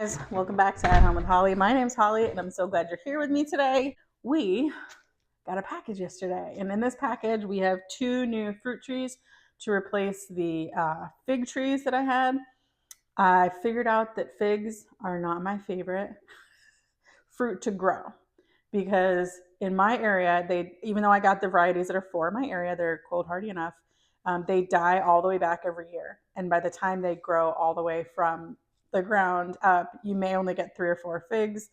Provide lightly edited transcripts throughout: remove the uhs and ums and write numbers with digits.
Guys, welcome back to At Home with Holly. My name's Holly, and I'm so glad you're here with me today. We got a package yesterday, and in this package, we have 2 new fruit trees to replace the fig trees that I had. I figured out that figs are not my favorite fruit to grow because in my area, even though I got the varieties that are for my area, they're cold hardy enough. They die all the way back every year, and by the time they grow all the way from the ground up, you may only get 3 or 4 figs.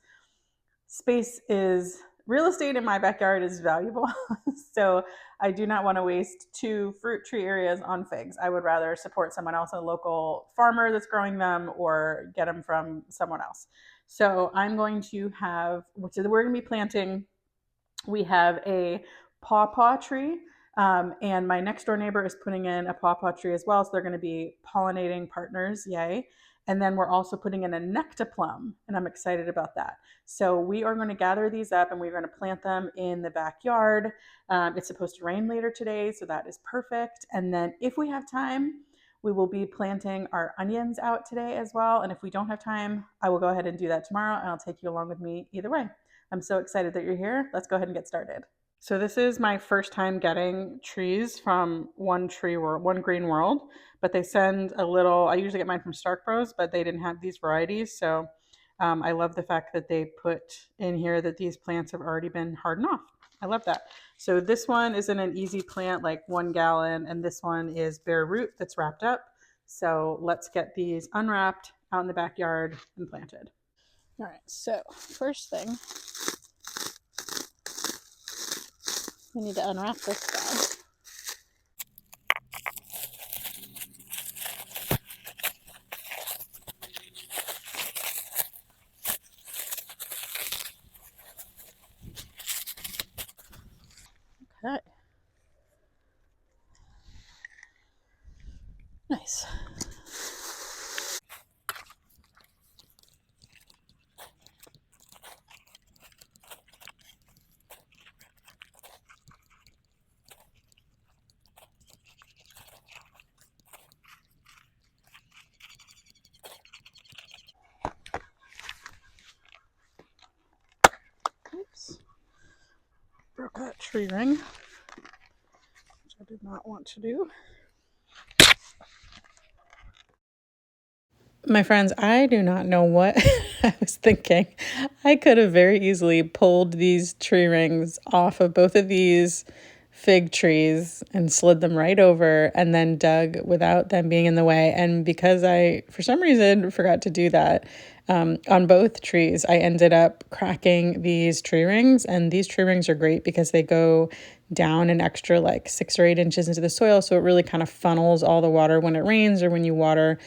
Space is real estate in my backyard is valuable. So I do not want to waste 2 fruit tree areas on figs. I would rather support someone else, a local farmer that's growing them, or get them from someone else. So I'm going to have, which is we're going to be planting. We have a pawpaw tree, and my next door neighbor is putting in a pawpaw tree as well. So they're going to be pollinating partners. Yay. And then we're also putting in a nectaplum, and I'm excited about that. So we are going to gather these up and we're going to plant them in the backyard. It's supposed to rain later today, so that is perfect. And then if we have time, we will be planting our onions out today as well. And if we don't have time, I will go ahead and do that tomorrow, and I'll take you along with me either way. I'm so excited that you're here. Let's go ahead and get started. So this is my first time getting trees from One Green World, but they send a little. I usually get mine from Stark Bros, but they didn't have these varieties, so I love the fact that they put in here that these plants have already been hardened off. I love that. So this one is in an easy plant, like 1 gallon, and this one is bare root that's wrapped up. So let's get these unwrapped out in the backyard and planted. All right, so first thing, we need to unwrap this guy. Okay. Nice. Oops. Broke that tree ring, which I did not want to do. My friends, I do not know what I was thinking. I could have very easily pulled these tree rings off of both of these fig trees and slid them right over and then dug without them being in the way. And because I, for some reason, forgot to do that on both trees, I ended up cracking these tree rings. And these tree rings are great because they go down an extra like 6 or 8 inches into the soil. So it really kind of funnels all the water when it rains or when you water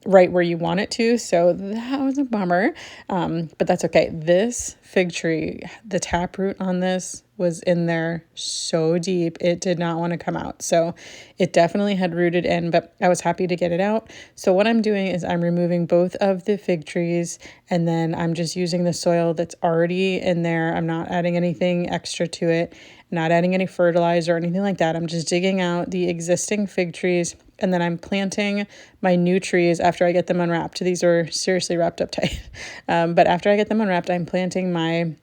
right where you want it to. So that was a bummer, but that's okay. This fig tree, the taproot on this was in there so deep, it did not want to come out. So it definitely had rooted in, but I was happy to get it out. So what I'm doing is I'm removing both of the fig trees, and then I'm just using the soil that's already in there. I'm not adding anything extra to it, not adding any fertilizer or anything like that. I'm just digging out the existing fig trees, and then I'm planting my new trees after I get them unwrapped. These are seriously wrapped up tight. But after I get them unwrapped, I'm planting my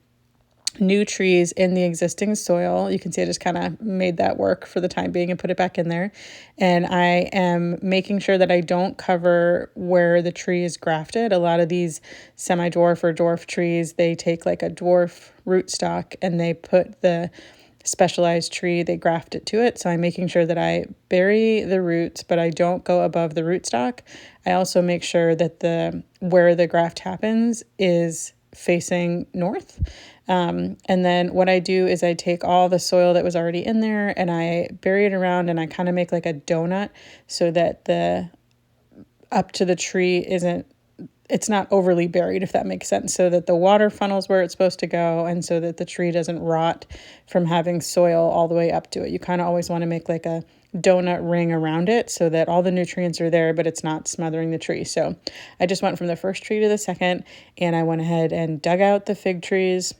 new trees in the existing soil. You can see I just kind of made that work for the time being and put it back in there. And I am making sure that I don't cover where the tree is grafted. A lot of these semi-dwarf or dwarf trees, they take like a dwarf rootstock and they put the specialized tree, they graft it to it. So I'm making sure that I bury the roots, but I don't go above the rootstock. I also make sure that where the graft happens is facing north. And then what I do is I take all the soil that was already in there and I bury it around, and I kind of make like a donut so that the up to the tree it's not overly buried, if that makes sense, so that the water funnels where it's supposed to go and so that the tree doesn't rot from having soil all the way up to it. You kind of always want to make like a donut ring around it so that all the nutrients are there, but it's not smothering the tree. So I just went from the first tree to the second, and I went ahead and dug out the fig trees.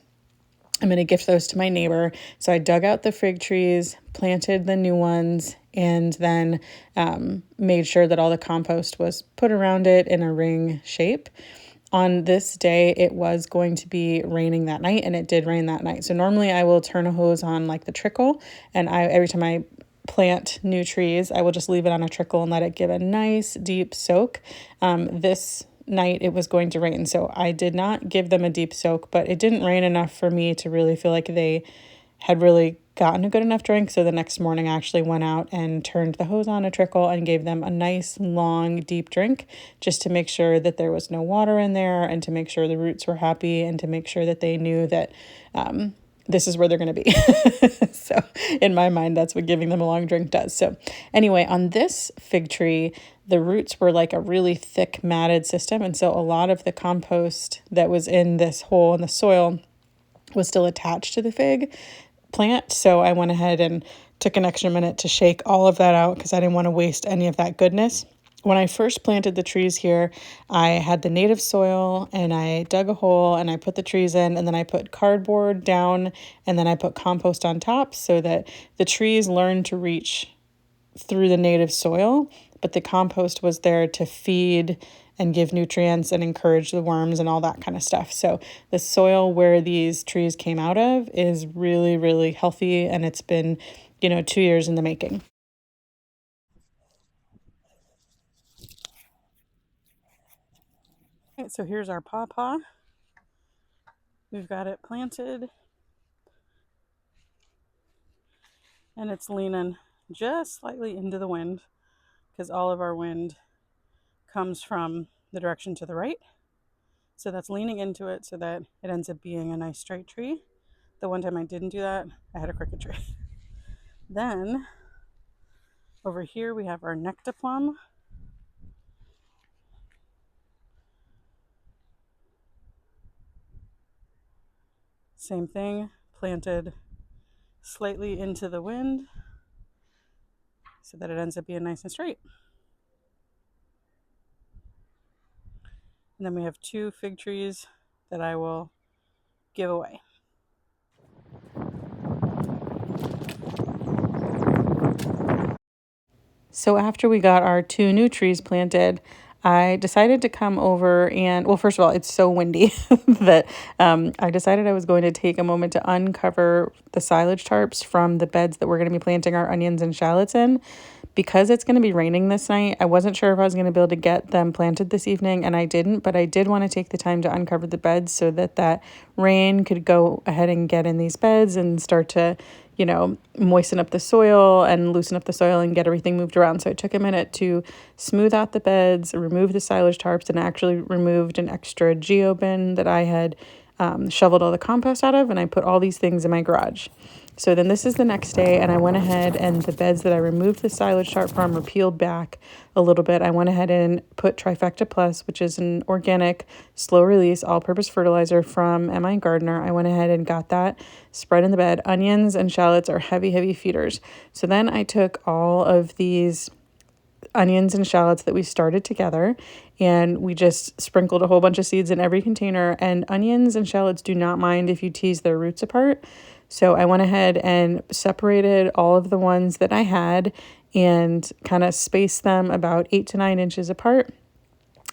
I'm going to gift those to my neighbor. So I dug out the fig trees, planted the new ones, and then made sure that all the compost was put around it in a ring shape. On this day, it was going to be raining that night, and it did rain that night. So normally I will turn a hose on like the trickle, and every time I plant new trees, I will just leave it on a trickle and let it give a nice deep soak. This night it was going to rain, so I did not give them a deep soak, but it didn't rain enough for me to really feel like they had really gotten a good enough drink. So the next morning I actually went out and turned the hose on a trickle and gave them a nice long deep drink, just to make sure that there was no water in there, and to make sure the roots were happy, and to make sure that they knew that this is where they're going to be. So in my mind, that's what giving them a long drink does. So anyway, on this fig tree, the roots were like a really thick matted system. And so a lot of the compost that was in this hole in the soil was still attached to the fig plant. So I went ahead and took an extra minute to shake all of that out, because I didn't want to waste any of that goodness. When I first planted the trees here, I had the native soil, and I dug a hole and I put the trees in, and then I put cardboard down, and then I put compost on top, so that the trees learned to reach through the native soil, but the compost was there to feed and give nutrients and encourage the worms and all that kind of stuff. So the soil where these trees came out of is really, really healthy, and it's been, 2 years in the making. Right, so here's our pawpaw. We've got it planted, and it's leaning just slightly into the wind, because all of our wind comes from the direction to the right. So that's leaning into it so that it ends up being a nice straight tree. The one time I didn't do that, I had a crooked tree. Then over here we have our nectaplum. Same thing, planted slightly into the wind so that it ends up being nice and straight. And then we have 2 fig trees that I will give away. So after we got our 2 new trees planted, I decided to come over and, well, first of all, it's so windy that I decided I was going to take a moment to uncover the silage tarps from the beds that we're going to be planting our onions and shallots in. Because it's going to be raining this night, I wasn't sure if I was going to be able to get them planted this evening, and I didn't, but I did want to take the time to uncover the beds so that rain could go ahead and get in these beds and start to, moisten up the soil and loosen up the soil and get everything moved around. So it took a minute to smooth out the beds, remove the silage tarps, and actually removed an extra geo-bin that I had shoveled all the compost out of, and I put all these things in my garage. So then this is the next day, and I went ahead, and the beds that I removed the silage tarp from were peeled back a little bit. I went ahead and put Trifecta Plus, which is an organic, slow-release, all-purpose fertilizer from MI Gardener. I went ahead and got that spread in the bed. Onions and shallots are heavy, heavy feeders. So then I took all of these onions and shallots that we started together, and we just sprinkled a whole bunch of seeds in every container. And onions and shallots do not mind if you tease their roots apart. So I went ahead and separated all of the ones that I had and kind of spaced them about 8 to 9 inches apart.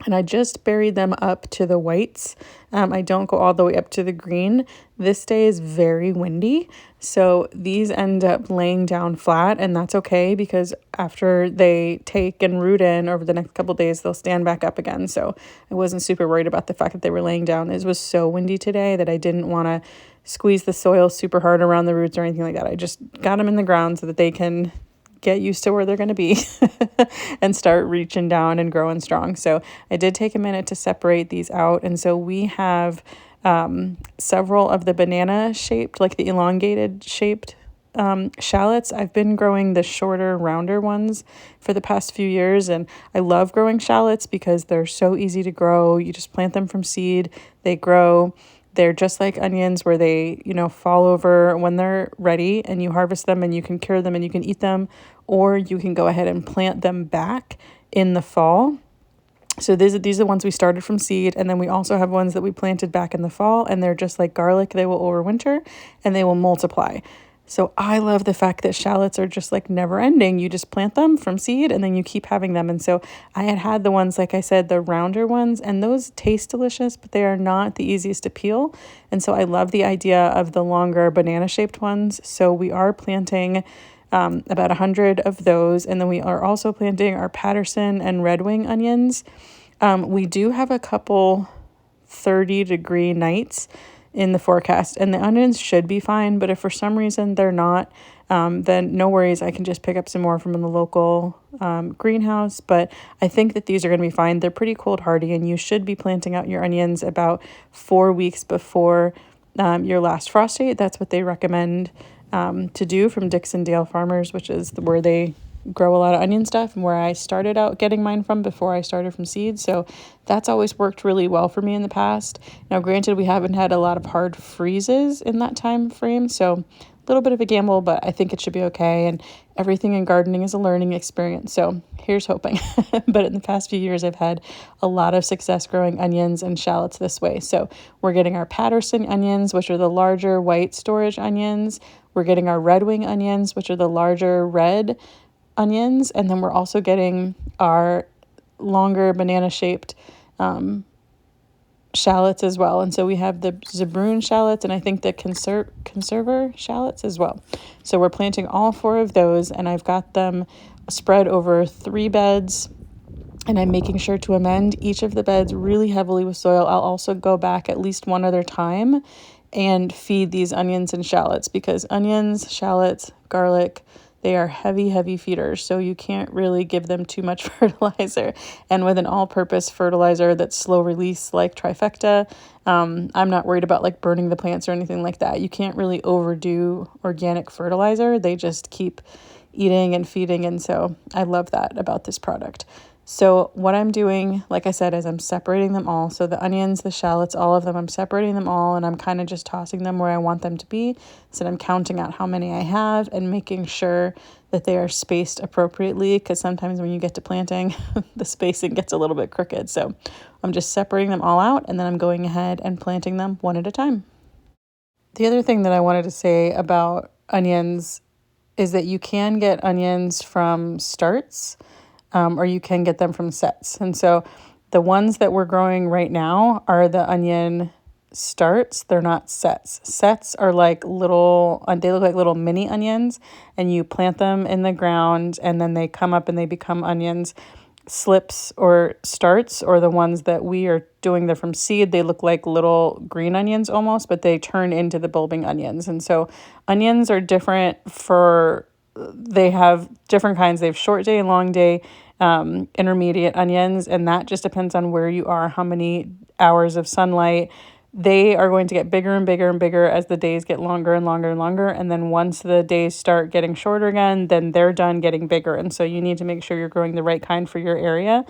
And I just buried them up to the whites. I don't go all the way up to the green. This day is very windy, so these end up laying down flat, and that's okay, because after they take and root in over the next couple of days, they'll stand back up again. So I wasn't super worried about the fact that they were laying down. It was so windy today that I didn't want to squeeze the soil super hard around the roots or anything like that. I just got them in the ground so that they can get used to where they're going to be and start reaching down and growing strong. So I did take a minute to separate these out. And so we have several of the banana shaped, like the elongated shaped shallots. I've been growing the shorter, rounder ones for the past few years, and I love growing shallots because they're so easy to grow. You just plant them from seed, they grow. They're just like onions, where they, fall over when they're ready, and you harvest them and you can cure them and you can eat them, or you can go ahead and plant them back in the fall. So these are the ones we started from seed, and then we also have ones that we planted back in the fall, and they're just like garlic. They will overwinter and they will multiply. So I love the fact that shallots are just like never ending. You just plant them from seed and then you keep having them. And so I had the ones, like I said, the rounder ones, and those taste delicious, but they are not the easiest to peel. And so I love the idea of the longer banana shaped ones. So we are planting about 100 of those. And then we are also planting our Patterson and Red Wing onions. We do have a couple 30-degree nights in the forecast, and the onions should be fine, but if for some reason they're not, then no worries. I can just pick up some more from the local greenhouse, but I think that these are going to be fine. They're pretty cold hardy, and you should be planting out your onions about 4 weeks before your last frost date. That's what they recommend to do from Dixondale Farmers, which is where they grow a lot of onion stuff and where I started out getting mine from before I started from seeds. So that's always worked really well for me in the past. Now, granted, we haven't had a lot of hard freezes in that time frame, so a little bit of a gamble, but I think it should be okay. And everything in gardening is a learning experience. So here's hoping. But in the past few years, I've had a lot of success growing onions and shallots this way. So we're getting our Patterson onions, which are the larger white storage onions. We're getting our Red Wing onions, which are the larger red onions, and then we're also getting our longer banana shaped shallots as well. And so we have the Zabroon shallots and I think the conserver shallots as well. So we're planting all 4 of those, and I've got them spread over 3 beds, and I'm making sure to amend each of the beds really heavily with soil. I'll also go back at least one other time and feed these onions and shallots, because onions, shallots, garlic, they are heavy, heavy feeders, so you can't really give them too much fertilizer. And with an all-purpose fertilizer that's slow release like Trifecta, I'm not worried about like burning the plants or anything like that. You can't really overdo organic fertilizer. They just keep eating and feeding, and so I love that about this product. So what I'm doing, like I said, is I'm separating them all. So the onions, the shallots, all of them, I'm separating them all, and I'm kind of just tossing them where I want them to be. So I'm counting out how many I have and making sure that they are spaced appropriately, because sometimes when you get to planting, the spacing gets a little bit crooked. So I'm just separating them all out, and then I'm going ahead and planting them one at a time. The other thing that I wanted to say about onions is that you can get onions from starts, or you can get them from sets. And so the ones that we're growing right now are the onion starts. They're not sets. Sets are like little, they look like little mini onions, and you plant them in the ground and then they come up and they become onions. Slips or starts, or the ones that we are doing, they're from seed. They look like little green onions almost, but they turn into the bulbing onions. And so onions are different they have different kinds. They have short day and long day, intermediate onions, and that just depends on where you are, how many hours of sunlight. They are going to get bigger and bigger and bigger as the days get longer and longer and longer. And then once the days start getting shorter again, then they're done getting bigger. And so you need to make sure you're growing the right kind for your area.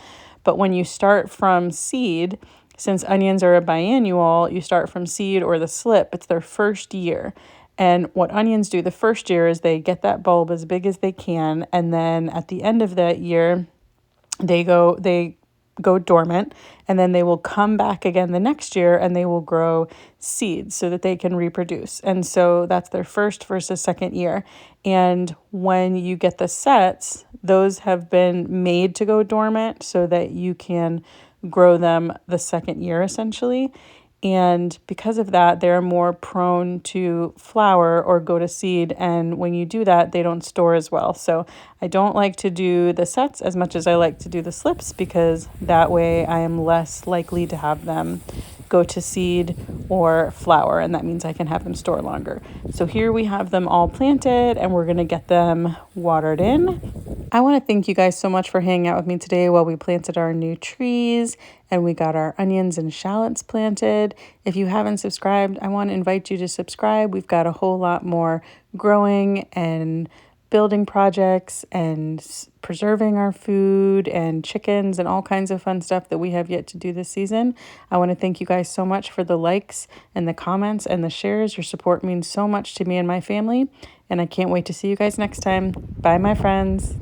But when you start from seed, since onions are a biannual, you start from seed or the slip. It's their first year. And what onions do the first year is they get that bulb as big as they can. And then at the end of that year, they go dormant, and then they will come back again the next year and they will grow seeds so that they can reproduce. And so that's their first versus second year. And when you get the sets, those have been made to go dormant so that you can grow them the second year essentially. And because of that, they're more prone to flower or go to seed. And when you do that, they don't store as well. So I don't like to do the sets as much as I like to do the slips, because that way I am less likely to have them go to seed or flower. And that means I can have them store longer. So here we have them all planted, and we're going to get them watered in. I want to thank you guys so much for hanging out with me today while we planted our new trees and we got our onions and shallots planted. If you haven't subscribed, I want to invite you to subscribe. We've got a whole lot more growing and building projects and preserving our food and chickens and all kinds of fun stuff that we have yet to do this season. I want to thank you guys so much for the likes and the comments and the shares. Your support means so much to me and my family, and I can't wait to see you guys next time. Bye, my friends.